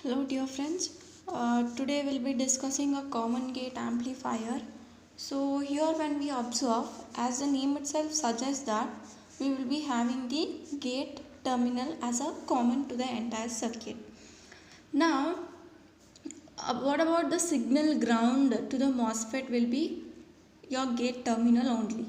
Hello dear friends, today we'll be discussing a common gate amplifier. So here when we observe, as the name itself suggests that we will be having the gate terminal as a common to the entire circuit. Now what about the signal ground to the MOSFET will be your gate terminal only.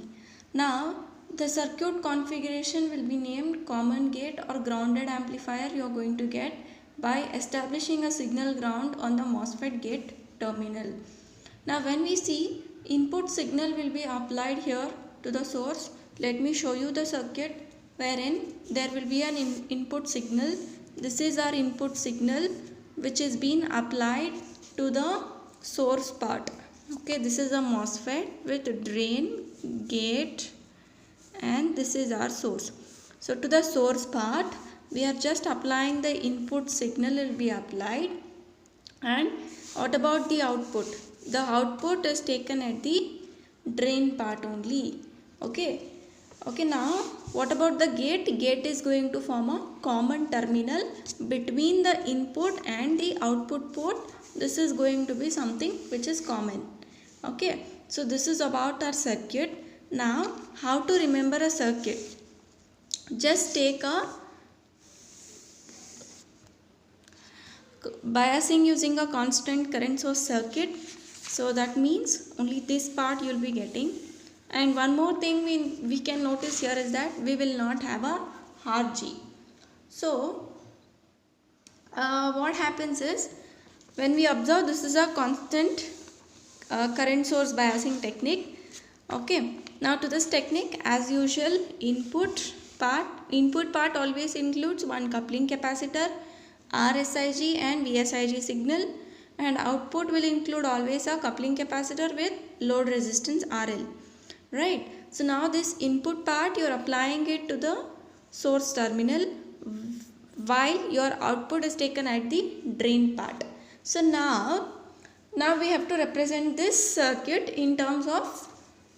Now the circuit configuration will be named common gate or grounded amplifier you are going to get by establishing a signal ground on the MOSFET gate terminal. Now when we see input signal will be applied here to the source, let me show you the circuit wherein there will be an input signal. This is our input signal which is being applied to the source part. Okay, this is a MOSFET with drain, gate, and this is our source. So to the source part we are just applying the input signal will be applied. And what about the output? The output is taken at the drain part only. Okay, now what about the gate? Gate is going to form a common terminal between the input and the output port. This is going to be something which is common. Okay, so this is about our circuit. Now how to remember a circuit? Just take a biasing using a constant current source circuit. So that means only this part you will be getting. And one more thing we can notice here is that we will not have a RG. So what happens is when we observe, this is a constant current source biasing technique. Okay, now to this technique, as usual, input part always includes one coupling capacitor, RSIG and VSIG signal, and output will include always a coupling capacitor with load resistance RL. Right, so now this input part you are applying it to the source terminal while your output is taken at the drain part. So now we have to represent this circuit in terms of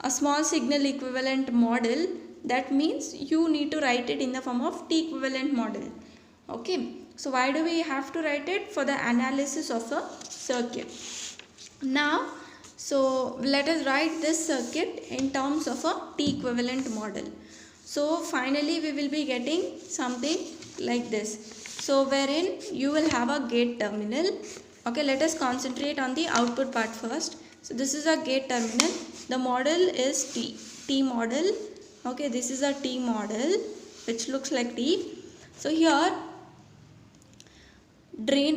a small signal equivalent model. That means you need to write it in the form of T equivalent model. Okay, so why do we have to write it? For the analysis of a circuit. Now so let us write this circuit in terms of a T equivalent model. So finally we will be getting something like this. So wherein you will have a gate terminal. Okay, let us concentrate on the output part first. So this is a gate terminal. The model is T model. Okay, this is a T model which looks like T. So here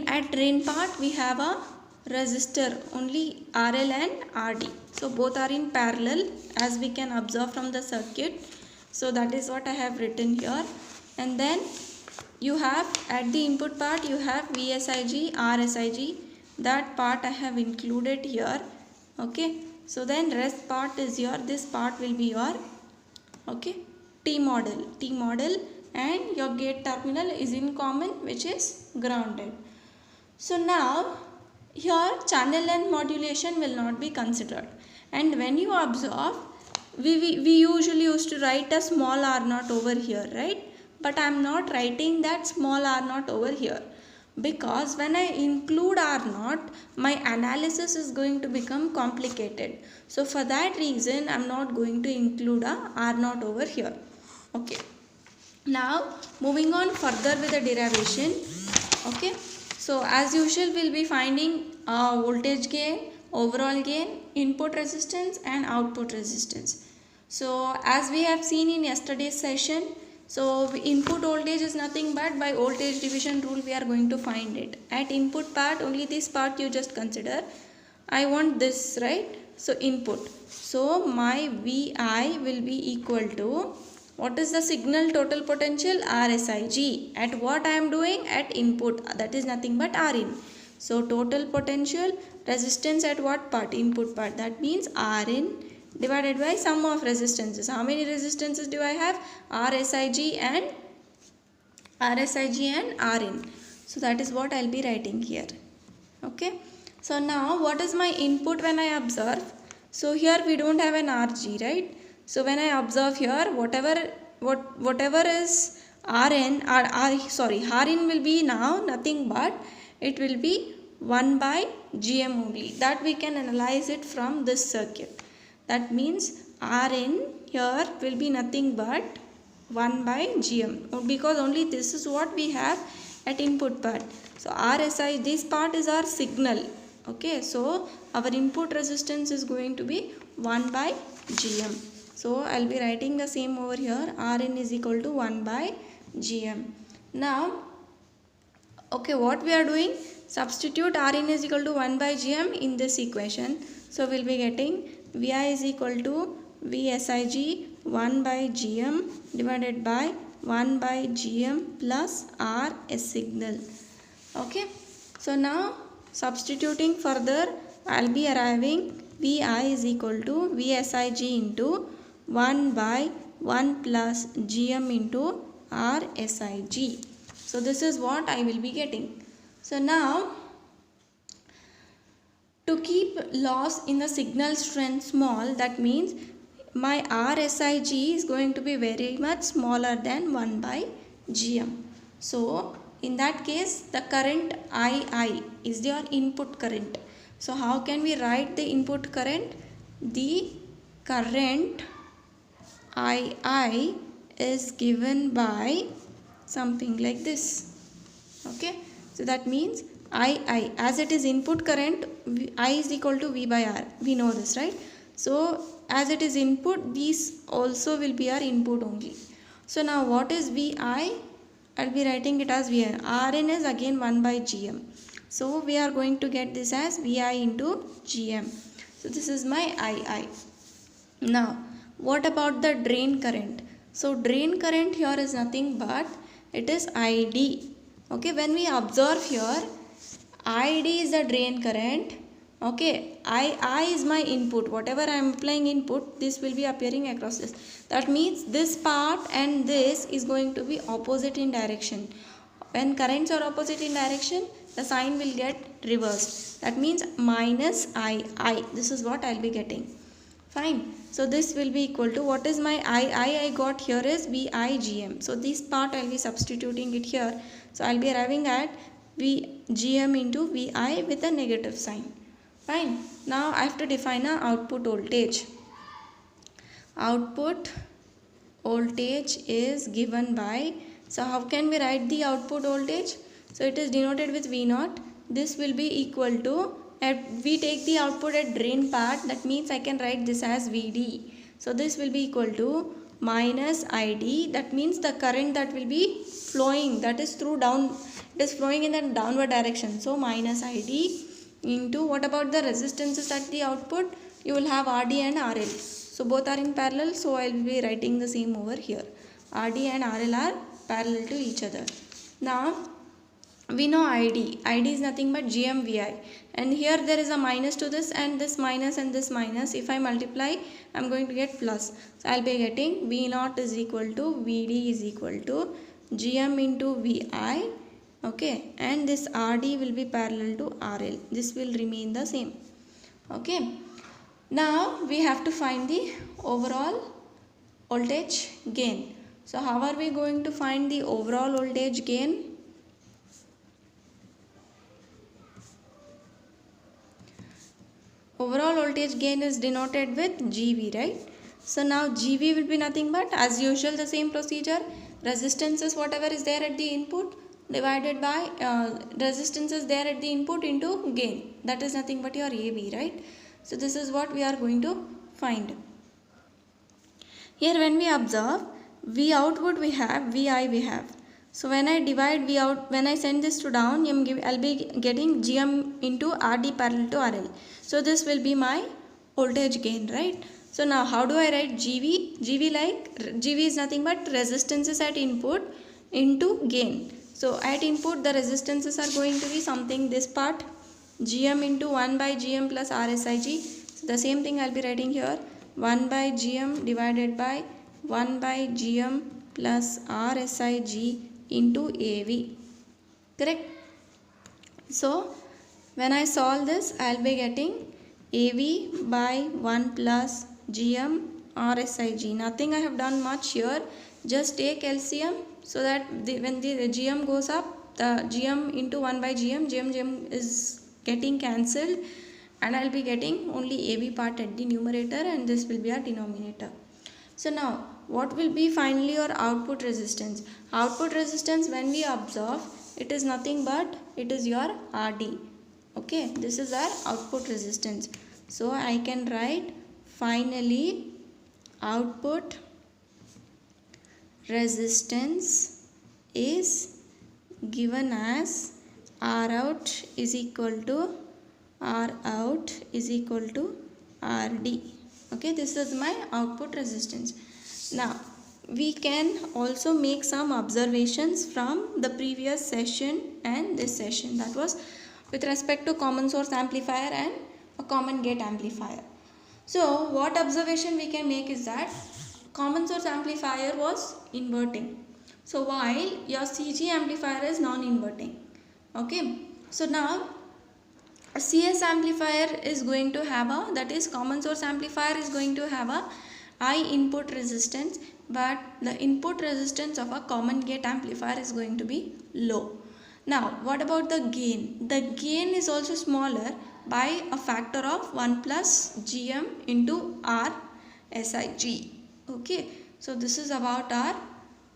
at drain part we have a resistor only RL and RD. So both are in parallel as we can observe from the circuit. So that is what I have written here. And then you have at the input part you have VSIG, RSIG. That part I have included here. Okay, so then rest part is your, this part will be your, okay, T model, and your gate terminal is in common which is grounded. So now here channel length modulation will not be considered, and when you observe we usually used to write a small r naught over here, right? But I am not writing that small r naught over here, because when I include r naught my analysis is going to become complicated. So for that reason I am not going to include a r naught over here. Okay, now moving on further with the derivation. Okay, so as usual we'll be finding voltage gain, overall gain, input resistance and output resistance. So as we have seen in yesterday's session, so input voltage is nothing but by voltage division rule we are going to find it. At input part only this part you just consider. I want this, right? So input. So my VI will be equal to, what is the signal total potential? RSIG. At what I am doing? At input. That is nothing but Rin. So total potential, resistance at what part? Input part. That means Rin divided by sum of resistances. How many resistances do I have? RSIG and Rin. So that is what I will be writing here. Okay. So now what is my input when I observe? So here we don't have an RG, right? So when I observe here, whatever is Rin will be now nothing but it will be 1 by Gm only. That we can analyze it from this circuit. That means Rn here will be nothing but 1 by Gm, because only this is what we have at input part. So RSI, this part is our signal. Okay, so our input resistance is going to be 1 by Gm. So I'll be writing the same over here. Rn is equal to 1 by Gm. Now, okay, what we are doing? Substitute Rn is equal to 1 by Gm in this equation. So we'll be getting Vi is equal to Vsig 1 by Gm divided by 1 by Gm plus Rs signal. Okay, so now substituting further, I'll be arriving Vi is equal to Vsig into 1 by 1 plus Gm into Rsig. So this is what I will be getting. So now, to keep loss in the signal strength small, that means my Rsig is going to be very much smaller than 1 by Gm. So in that case, the current II is your input current. So how can we write the input current? The current II is given by something like this. Okay, so that means II, as it is input current, I is equal to V by R. We know this, right? So as it is input, these also will be our input only. So now what is Vi? I'll be writing it as Vn. Rn is again 1 by Gm. So we are going to get this as Vi into Gm. So this is my II. Now what about the drain current? So drain current here is nothing but it is Id. Okay, when we observe here, Id is the drain current. Okay, I is my input. Whatever I am applying input, this will be appearing across this. That means this part and this is going to be opposite in direction. When currents are opposite in direction, the sign will get reversed. That means minus I. This is what I'll be getting. Fine. So this will be equal to, what is my I got here is VIGM. So this part I'll be substituting it here. So I'll be arriving at VGM into VI with a negative sign. Fine. Now I have to define a output voltage. Output voltage is given by, so how can we write the output voltage? So it is denoted with V0. This will be equal to, we take the output at drain part, that means I can write this as VD. So this will be equal to minus ID, that means the current that will be flowing, that is through down, it is flowing in the downward direction. So minus ID into, what about the resistances at the output? You will have RD and RL. So both are in parallel, so I will be writing the same over here. RD and RL are parallel to each other. Now we know ID. ID is nothing but GMVI. And here there is a minus to this and this minus and this minus. If I multiply, I am going to get plus. So I will be getting V0 is equal to VD is equal to GM into VI. Okay. And this RD will be parallel to RL. This will remain the same. Okay. Now we have to find the overall voltage gain. So how are we going to find the overall voltage gain? Overall voltage gain is denoted with GV, right? So now GV will be nothing but, as usual, the same procedure. Resistance is whatever is there at the input divided by resistance is there at the input into gain. That is nothing but your AV, right? So this is what we are going to find. Here when we observe, V output we have, VI we have. So when I divide V out, when I send this to down, I'll be getting GM into RD parallel to RL. So this will be my voltage gain, right? So now how do I write GV? GV is nothing but resistances at input into gain. So at input the resistances are going to be something, this part, GM into 1 by GM plus RSIG. So the same thing I'll be writing here, 1 by GM divided by 1 by GM plus RSIG into AV. Correct? So when I solve this, I'll be getting AV by 1 plus GM RSIG. Nothing I have done much here. Just take LCM so that when the GM goes up, the gm into 1 by gm is getting cancelled, and I'll be getting only AB part at the numerator, and this will be our denominator. So now what will be finally your output resistance? Output resistance, when we observe, it is nothing but it is your RD. Okay, this is our output resistance. So I can write finally output resistance is given as ROUT is equal to RD. Okay, this is my output resistance. Now we can also make some observations from the previous session and this session, that was with respect to common source amplifier and a common gate amplifier. So what observation we can make is that common source amplifier was inverting, so while your CG amplifier is non-inverting. Okay, so now a CS amplifier is going to have a, that is common source amplifier is going to have a high input resistance, but the input resistance of a common gate amplifier is going to be low. Now what about the gain? The gain is also smaller by a factor of 1 plus GM into R SIG. Okay, so this is about our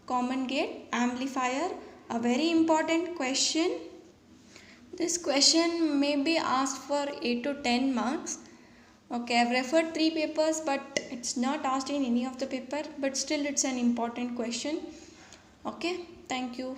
common gate amplifier. A very important question. This question may be asked for 8 to 10 marks. Okay, I've referred 3 papers, but it's not asked in any of the paper, but still it's an important question. Okay, thank you.